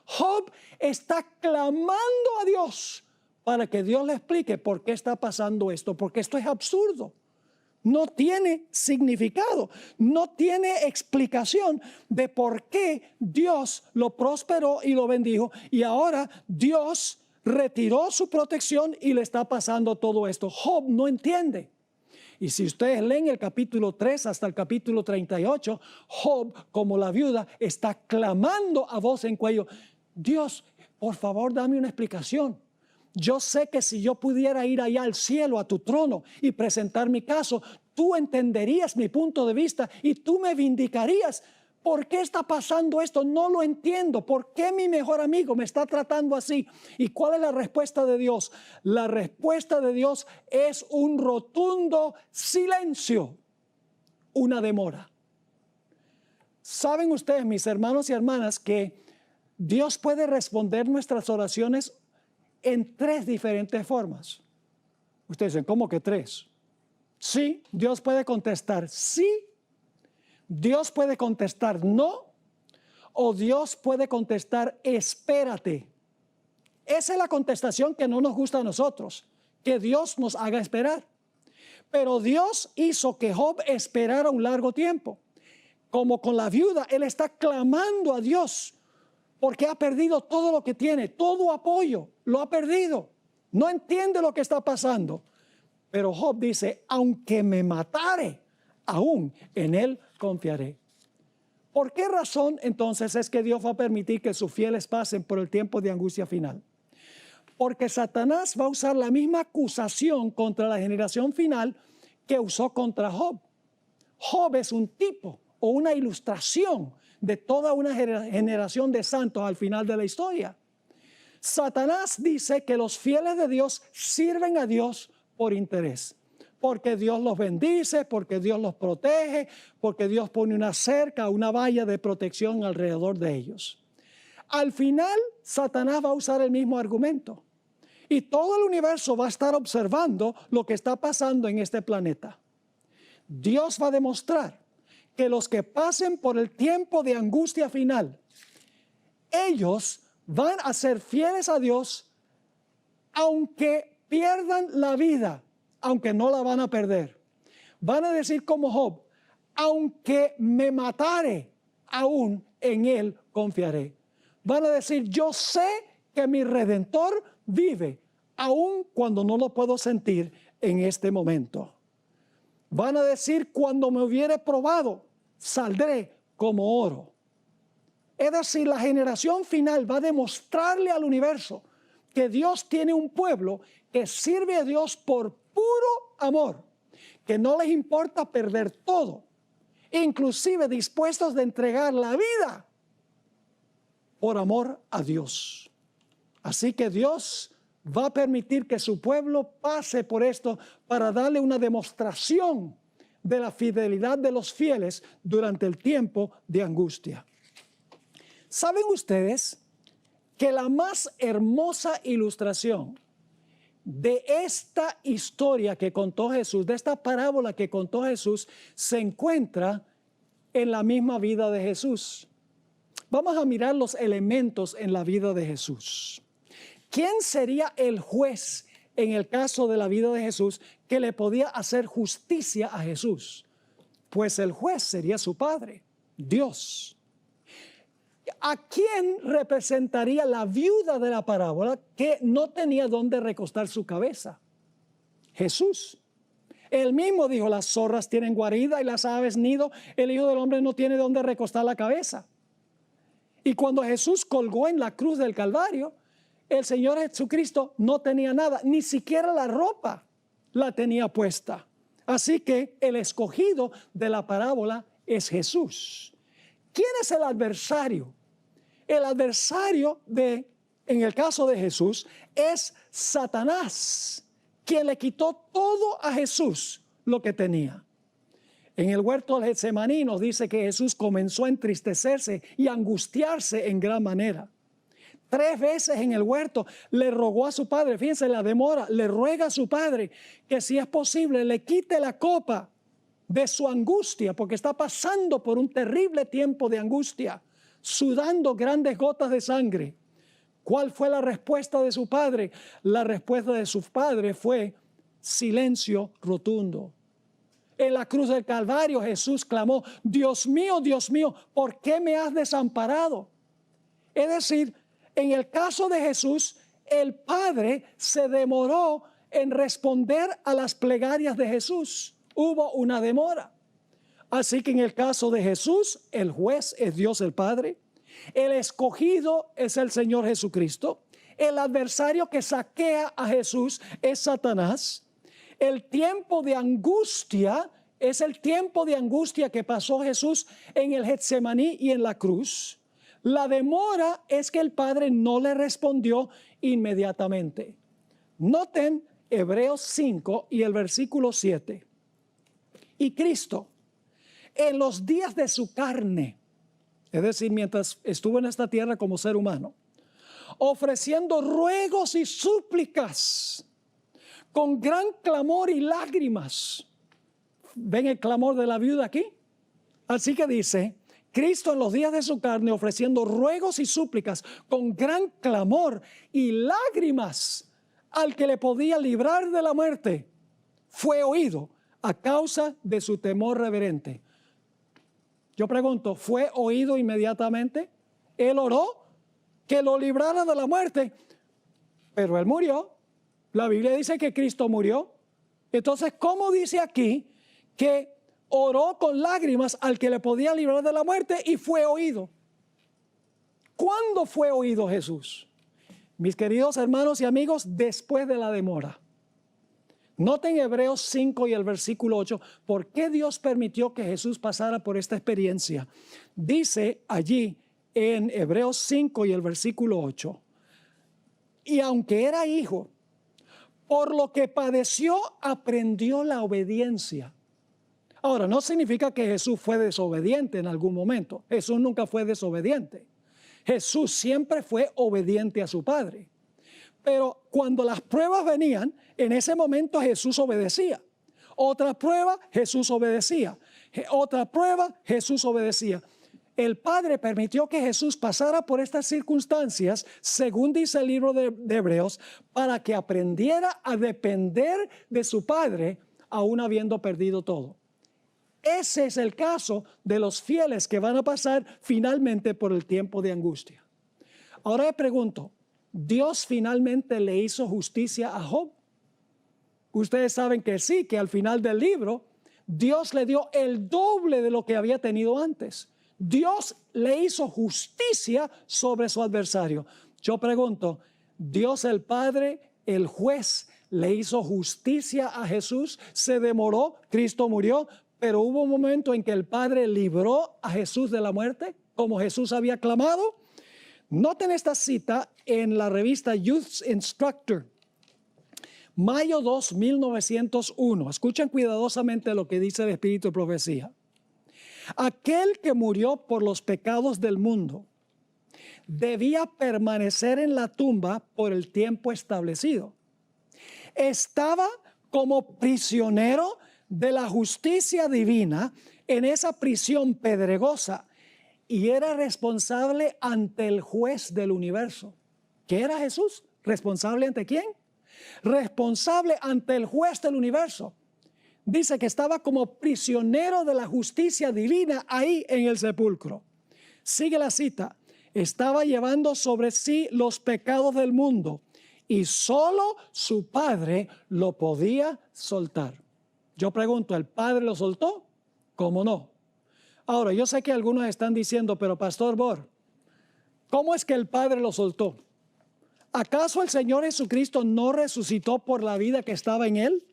Job está clamando a Dios para que Dios le explique por qué está pasando esto, porque esto es absurdo. No tiene significado, no tiene explicación de por qué Dios lo prosperó y lo bendijo y ahora Dios retiró su protección y le está pasando todo esto. Job no entiende. Y si ustedes leen el capítulo 3 hasta el capítulo 38, Job, como la viuda, está clamando a voz en cuello, Dios, por favor, dame una explicación. Yo sé que si yo pudiera ir allá al cielo, a tu trono, y presentar mi caso, tú entenderías mi punto de vista y tú me vindicarías. ¿Por qué está pasando esto? No lo entiendo. ¿Por qué mi mejor amigo me está tratando así? ¿Y cuál es la respuesta de Dios? La respuesta de Dios es un rotundo silencio, una demora. ¿Saben ustedes, mis hermanos y hermanas, que Dios puede responder nuestras oraciones en 3 diferentes formas? Ustedes dicen, ¿cómo que 3? Sí, Dios puede contestar sí, Dios puede contestar no, o Dios puede contestar espérate. Esa es la contestación que no nos gusta a nosotros, que Dios nos haga esperar. Pero Dios hizo que Job esperara un largo tiempo. Como con la viuda, él está clamando a Dios porque ha perdido todo lo que tiene, todo apoyo, lo ha perdido. No entiende lo que está pasando. Pero Job dice, aunque me matare, aún en él confiaré. ¿Por qué razón entonces es que Dios va a permitir que sus fieles pasen por el tiempo de angustia final? Porque Satanás va a usar la misma acusación contra la generación final que usó contra Job. Job es un tipo o una ilustración de toda una generación de santos al final de la historia. Satanás dice que los fieles de Dios sirven a Dios por interés. Porque Dios los bendice, porque Dios los protege, porque Dios pone una cerca, una valla de protección alrededor de ellos. Al final, Satanás va a usar el mismo argumento. Y todo el universo va a estar observando lo que está pasando en este planeta. Dios va a demostrar que los que pasen por el tiempo de angustia final, ellos van a ser fieles a Dios, aunque pierdan la vida. Aunque no la van a perder. Van a decir como Job, aunque me matare, aún en él confiaré. Van a decir, yo sé que mi Redentor vive, aún cuando no lo puedo sentir en este momento. Van a decir, cuando me hubiere probado, saldré como oro. Es decir, la generación final va a demostrarle al universo que Dios tiene un pueblo que sirve a Dios por puro amor, que no les importa perder todo, inclusive dispuestos de entregar la vida por amor a Dios. Así que Dios va a permitir que su pueblo pase por esto para darle una demostración de la fidelidad de los fieles durante el tiempo de angustia. ¿Saben ustedes que la más hermosa ilustración de esta historia que contó Jesús, de esta parábola que contó Jesús, se encuentra en la misma vida de Jesús. Vamos a mirar los elementos en la vida de Jesús. ¿Quién sería el juez en el caso de la vida de Jesús que le podía hacer justicia a Jesús? Pues el juez sería su Padre, Dios. ¿A quién representaría la viuda de la parábola que no tenía dónde recostar su cabeza? Jesús. Él mismo dijo, las zorras tienen guarida y las aves nido, el Hijo del Hombre no tiene dónde recostar la cabeza. Y cuando Jesús colgó en la cruz del Calvario, el Señor Jesucristo no tenía nada, ni siquiera la ropa la tenía puesta. Así que el escogido de la parábola es Jesús. ¿Quién es el adversario? El adversario en el caso de Jesús, es Satanás, quien le quitó todo a Jesús lo que tenía. En el huerto del Getsemaní nos dice que Jesús comenzó a entristecerse y angustiarse en gran manera. 3 veces en el huerto le rogó a su padre, fíjense la demora, le ruega a su padre que si es posible le quite la copa de su angustia, porque está pasando por un terrible tiempo de angustia, sudando grandes gotas de sangre. ¿Cuál fue la respuesta de su padre? La respuesta de su padre fue silencio rotundo. En la cruz del Calvario Jesús clamó, Dios mío, ¿por qué me has desamparado? Es decir, en el caso de Jesús, el Padre se demoró en responder a las plegarias de Jesús. Hubo una demora. Así que en el caso de Jesús, el juez es Dios el Padre. El escogido es el Señor Jesucristo. El adversario que saquea a Jesús es Satanás. El tiempo de angustia es el tiempo de angustia que pasó Jesús en el Getsemaní y en la cruz. La demora es que el Padre no le respondió inmediatamente. Noten Hebreos 5 y el versículo 7. Y Cristo, en los días de su carne, es decir, mientras estuvo en esta tierra como ser humano, ofreciendo ruegos y súplicas, con gran clamor y lágrimas. ¿Ven el clamor de la viuda aquí? Así que dice, Cristo en los días de su carne ofreciendo ruegos y súplicas con gran clamor y lágrimas al que le podía librar de la muerte, fue oído a causa de su temor reverente. Yo pregunto, ¿fue oído inmediatamente? Él oró que lo librara de la muerte, pero él murió. La Biblia dice que Cristo murió. Entonces, ¿cómo dice aquí que oró con lágrimas al que le podía librar de la muerte y fue oído? ¿Cuándo fue oído Jesús? Mis queridos hermanos y amigos, después de la demora. Noten Hebreos 5 y el versículo 8, ¿por qué Dios permitió que Jesús pasara por esta experiencia? Dice allí en Hebreos 5 y el versículo 8, y aunque era hijo, por lo que padeció, aprendió la obediencia. Ahora, no significa que Jesús fue desobediente en algún momento. Jesús nunca fue desobediente. Jesús siempre fue obediente a su Padre. Pero cuando las pruebas venían, en ese momento Jesús obedecía. Otra prueba, Jesús obedecía. Otra prueba, Jesús obedecía. El Padre permitió que Jesús pasara por estas circunstancias, según dice el libro de Hebreos, para que aprendiera a depender de su Padre, aún habiendo perdido todo. Ese es el caso de los fieles que van a pasar finalmente por el tiempo de angustia. Ahora le pregunto, ¿Dios finalmente le hizo justicia a Job? Ustedes saben que sí, que al final del libro, Dios le dio el doble de lo que había tenido antes. Dios le hizo justicia sobre su adversario. Yo pregunto, ¿Dios el Padre, el juez, le hizo justicia a Jesús? Se demoró, Cristo murió, pero hubo un momento en que el Padre libró a Jesús de la muerte, como Jesús había clamado. Noten esta cita en la revista Youth Instructor, mayo 2, 1901. Escuchen cuidadosamente lo que dice el Espíritu de Profecía. Aquel que murió por los pecados del mundo debía permanecer en la tumba por el tiempo establecido. Estaba como prisionero de la justicia divina en esa prisión pedregosa y era responsable ante el juez del universo. ¿Qué era Jesús? ¿Responsable ante quién? Responsable ante el juez del universo. Dice que estaba como prisionero de la justicia divina ahí en el sepulcro. Sigue la cita. Estaba llevando sobre sí los pecados del mundo y solo su Padre lo podía soltar. Yo pregunto, ¿el Padre lo soltó? ¿Cómo no? Ahora, yo sé que algunos están diciendo, pero Pastor Bor, ¿cómo es que el Padre lo soltó? ¿Acaso el Señor Jesucristo no resucitó por la vida que estaba en Él?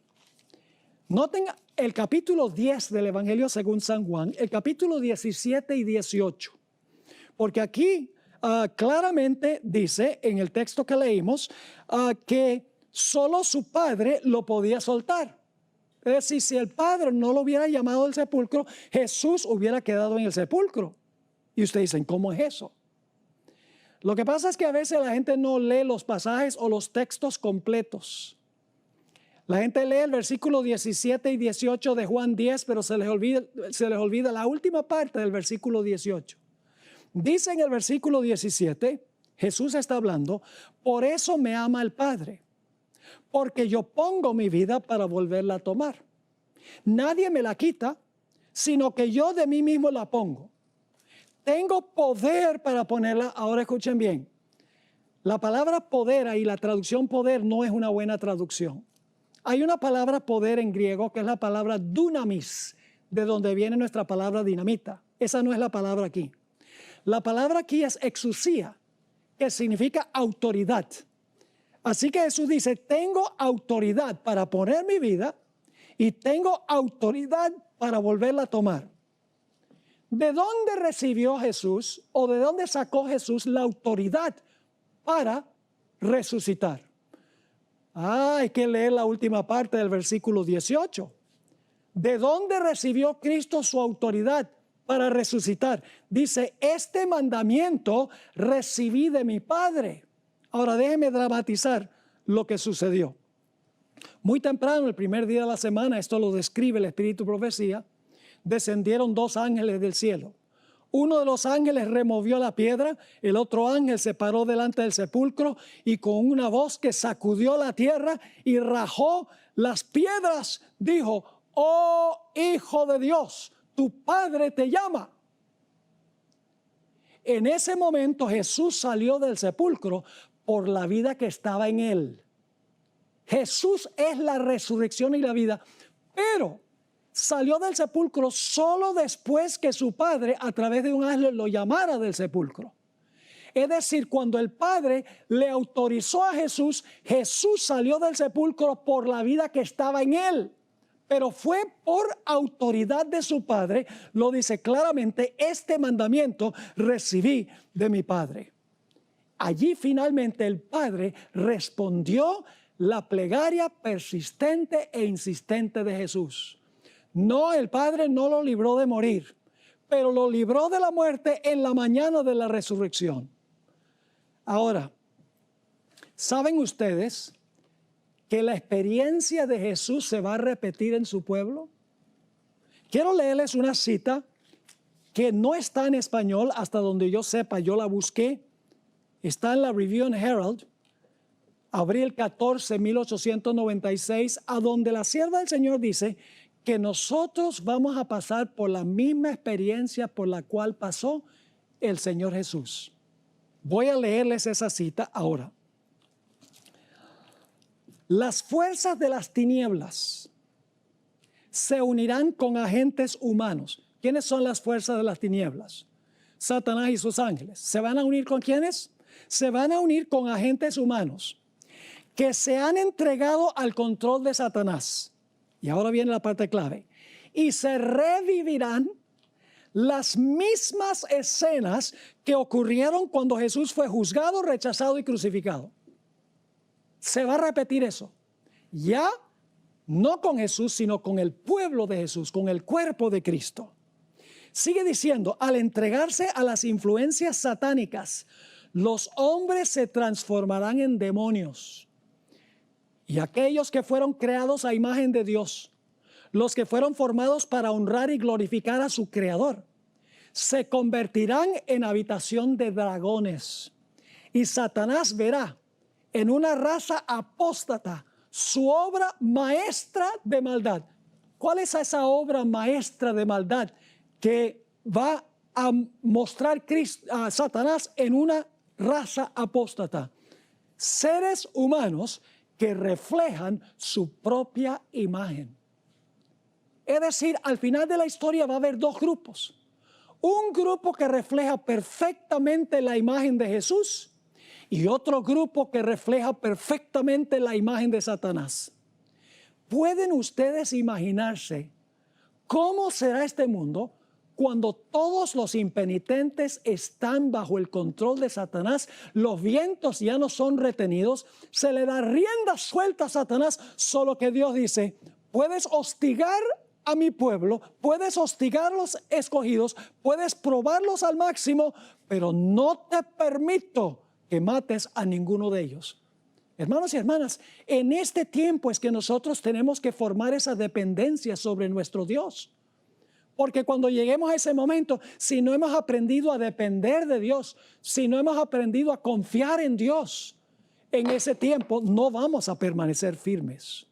Noten el capítulo 10 del Evangelio según San Juan, el capítulo 17 y 18. Porque aquí claramente dice en el texto que leímos que solo su Padre lo podía soltar. Es decir, si el Padre no lo hubiera llamado del sepulcro, Jesús hubiera quedado en el sepulcro. Y ustedes dicen, ¿cómo es eso? Lo que pasa es que a veces la gente no lee los pasajes o los textos completos. La gente lee el versículo 17 y 18 de Juan 10, pero se les olvida la última parte del versículo 18. Dice en el versículo 17, Jesús está hablando, por eso me ama el Padre, porque yo pongo mi vida para volverla a tomar. Nadie me la quita, sino que yo de mí mismo la pongo. Tengo poder para ponerla. Ahora escuchen bien. La palabra poder ahí, la traducción poder no es una buena traducción. Hay una palabra poder en griego que es la palabra dunamis, de donde viene nuestra palabra dinamita. Esa no es la palabra aquí. La palabra aquí es exousia, que significa autoridad. Así que Jesús dice, tengo autoridad para poner mi vida y tengo autoridad para volverla a tomar. ¿De dónde recibió Jesús o de dónde sacó Jesús la autoridad para resucitar? Hay que leer la última parte del versículo 18. ¿De dónde recibió Cristo su autoridad para resucitar? Dice, este mandamiento recibí de mi Padre. Ahora déjeme dramatizar lo que sucedió. Muy temprano, el primer día de la semana, esto lo describe el Espíritu Profecía, descendieron dos ángeles del cielo. Uno de los ángeles removió la piedra, el otro ángel se paró delante del sepulcro y con una voz que sacudió la tierra y rajó las piedras, dijo, oh Hijo de Dios, tu Padre te llama. En ese momento Jesús salió del sepulcro por la vida que estaba en él. Jesús es la resurrección y la vida, pero salió del sepulcro solo después que su Padre a través de un ángel lo llamara del sepulcro. Es decir, cuando el Padre le autorizó a Jesús, Jesús salió del sepulcro por la vida que estaba en él. Pero fue por autoridad de su Padre, lo dice claramente, este mandamiento recibí de mi Padre. Allí finalmente el Padre respondió la plegaria persistente e insistente de Jesús. No, el Padre no lo libró de morir, pero lo libró de la muerte en la mañana de la resurrección. Ahora, ¿saben ustedes que la experiencia de Jesús se va a repetir en su pueblo? Quiero leerles una cita que no está en español hasta donde yo sepa, yo la busqué. Está en la Review and Herald, abril 14, 1896, a donde la sierva del Señor dice que nosotros vamos a pasar por la misma experiencia por la cual pasó el Señor Jesús. Voy a leerles esa cita ahora. Las fuerzas de las tinieblas se unirán con agentes humanos. ¿Quiénes son las fuerzas de las tinieblas? Satanás y sus ángeles. ¿Se van a unir con quiénes? Se van a unir con agentes humanos que se han entregado al control de Satanás. Y ahora viene la parte clave. Y se revivirán las mismas escenas que ocurrieron cuando Jesús fue juzgado, rechazado y crucificado. Se va a repetir eso. Ya no con Jesús, sino con el pueblo de Jesús, con el cuerpo de Cristo. Sigue diciendo, al entregarse a las influencias satánicas, los hombres se transformarán en demonios. Y aquellos que fueron creados a imagen de Dios, los que fueron formados para honrar y glorificar a su Creador, se convertirán en habitación de dragones. Y Satanás verá en una raza apóstata su obra maestra de maldad. ¿Cuál es esa obra maestra de maldad que va a mostrar a Satanás en una raza apóstata? Seres humanos que reflejan su propia imagen. Es decir, al final de la historia va a haber dos grupos. Un grupo que refleja perfectamente la imagen de Jesús y otro grupo que refleja perfectamente la imagen de Satanás. ¿Pueden ustedes imaginarse cómo será este mundo cuando todos los impenitentes están bajo el control de Satanás? Los vientos ya no son retenidos, se le da rienda suelta a Satanás, solo que Dios dice, puedes hostigar a mi pueblo, puedes hostigar a los escogidos, puedes probarlos al máximo, pero no te permito que mates a ninguno de ellos. Hermanos y hermanas, en este tiempo es que nosotros tenemos que formar esa dependencia sobre nuestro Dios. Porque cuando lleguemos a ese momento, si no hemos aprendido a depender de Dios, si no hemos aprendido a confiar en Dios, en ese tiempo no vamos a permanecer firmes.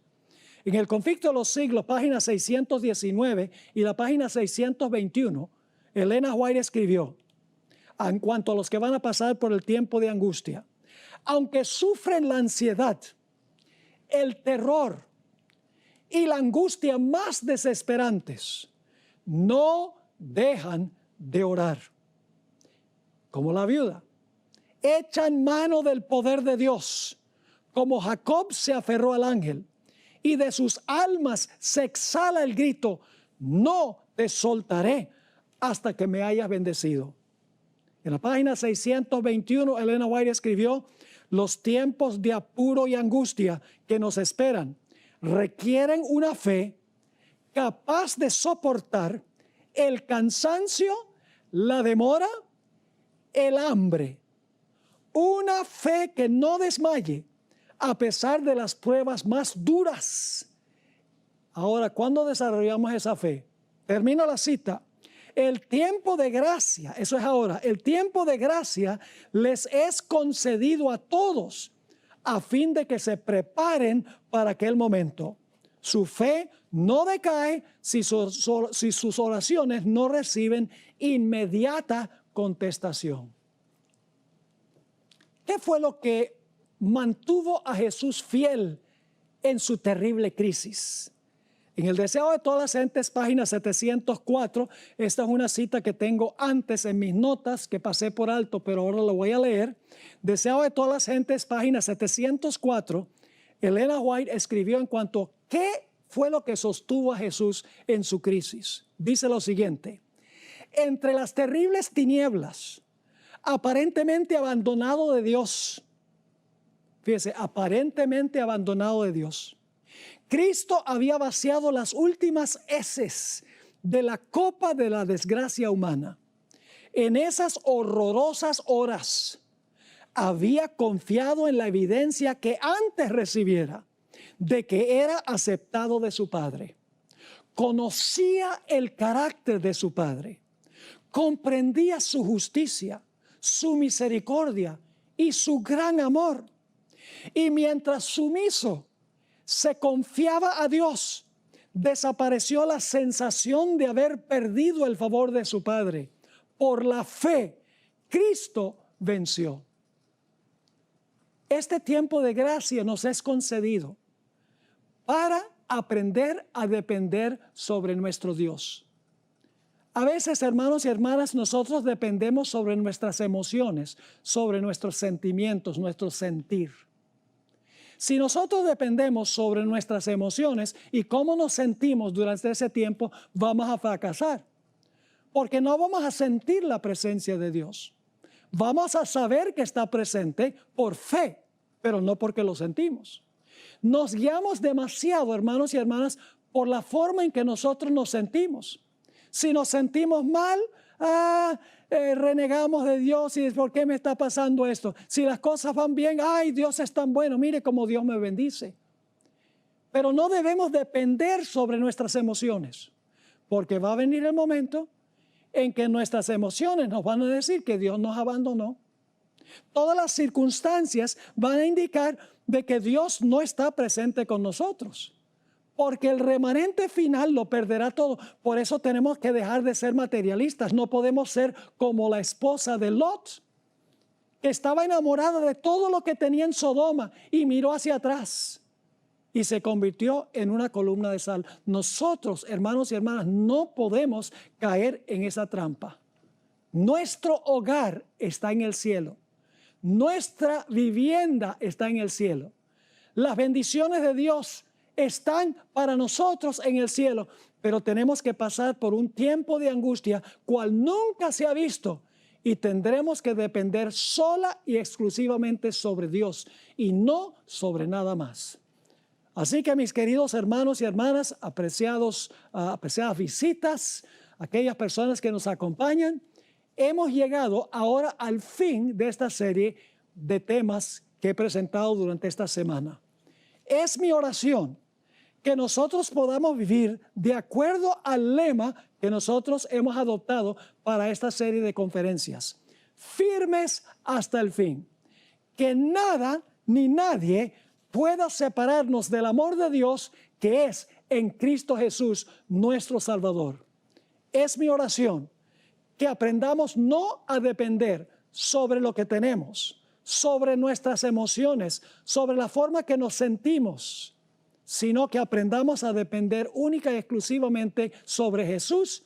En el Conflicto de los Siglos, página 619 y la página 621, Elena White escribió, en cuanto a los que van a pasar por el tiempo de angustia, aunque sufren la ansiedad, el terror y la angustia más desesperantes, no dejan de orar. Como la viuda, echan mano del poder de Dios, como Jacob se aferró al ángel, y de sus almas se exhala el grito, no te soltaré hasta que me hayas bendecido. En la página 621, Elena White escribió, los tiempos de apuro y angustia que nos esperan requieren una fe capaz de soportar el cansancio, la demora, el hambre. Una fe que no desmaye a pesar de las pruebas más duras. Ahora, ¿cuándo desarrollamos esa fe? Termino la cita. El tiempo de gracia, eso es ahora, el tiempo de gracia les es concedido a todos a fin de que se preparen para aquel momento. Su fe no decae si sus oraciones no reciben inmediata contestación. ¿Qué fue lo que mantuvo a Jesús fiel en su terrible crisis? En el Deseo de todas las gentes, página 704, esta es una cita que tengo antes en mis notas, que pasé por alto, pero ahora lo voy a leer. Deseo de todas las gentes, página 704, Elena White escribió en cuanto a qué fue lo que sostuvo a Jesús en su crisis. Dice lo siguiente, entre las terribles tinieblas, aparentemente abandonado de Dios, fíjese, aparentemente abandonado de Dios, Cristo había vaciado las últimas heces de la copa de la desgracia humana. En esas horrorosas horas había confiado en la evidencia que antes recibiera de que era aceptado de su Padre. Conocía el carácter de su Padre, comprendía su justicia, su misericordia y su gran amor. Y mientras sumiso se confiaba a Dios, desapareció la sensación de haber perdido el favor de su Padre. Por la fe, Cristo venció. Este tiempo de gracia nos es concedido para aprender a depender sobre nuestro Dios. A veces, hermanos y hermanas, nosotros dependemos sobre nuestras emociones, sobre nuestros sentimientos, nuestro sentir. Si nosotros dependemos sobre nuestras emociones y cómo nos sentimos durante ese tiempo, vamos a fracasar. Porque no vamos a sentir la presencia de Dios. Vamos a saber que está presente por fe, pero no porque lo sentimos. Nos guiamos demasiado, hermanos y hermanas, por la forma en que nosotros nos sentimos. Si nos sentimos mal, renegamos de Dios y ¿por qué me está pasando esto? Si las cosas van bien, ay, Dios es tan bueno, mire cómo Dios me bendice. Pero no debemos depender sobre nuestras emociones, porque va a venir el momento en que nuestras emociones nos van a decir que Dios nos abandonó. Todas las circunstancias van a indicar de que Dios no está presente con nosotros, porque el remanente final lo perderá todo. Por eso tenemos que dejar de ser materialistas. No podemos ser como la esposa de Lot, que estaba enamorada de todo lo que tenía en Sodoma y miró hacia atrás y se convirtió en una columna de sal. Nosotros, hermanos y hermanas, no podemos caer en esa trampa. Nuestro hogar está en el cielo. Nuestra vivienda está en el cielo. Las bendiciones de Dios están para nosotros en el cielo, pero tenemos que pasar por un tiempo de angustia cual nunca se ha visto, y tendremos que depender sola y exclusivamente sobre Dios y no sobre nada más. Así que, mis queridos hermanos y hermanas, apreciadas visitas, aquellas personas que nos acompañan, hemos llegado ahora al fin de esta serie de temas que he presentado durante esta semana. Es mi oración que nosotros podamos vivir de acuerdo al lema que nosotros hemos adoptado para esta serie de conferencias: firmes hasta el fin. Que nada ni nadie pueda separarnos del amor de Dios que es en Cristo Jesús, nuestro Salvador. Es mi oración que aprendamos no a depender sobre lo que tenemos, sobre nuestras emociones, sobre la forma que nos sentimos, sino que aprendamos a depender única y exclusivamente sobre Jesús,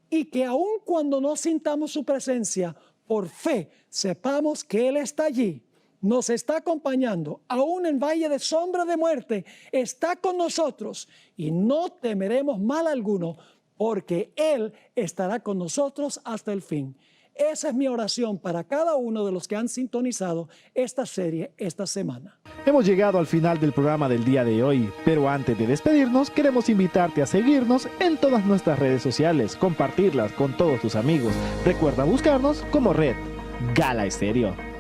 y que aun cuando no sintamos su presencia, por fe sepamos que Él está allí, nos está acompañando, aún en valle de sombra de muerte, está con nosotros, y no temeremos mal alguno, porque Él estará con nosotros hasta el fin. Esa es mi oración para cada uno de los que han sintonizado esta serie esta semana. Hemos llegado al final del programa del día de hoy, pero antes de despedirnos queremos invitarte a seguirnos en todas nuestras redes sociales, compartirlas con todos tus amigos. Recuerda buscarnos como Red Gala Estéreo.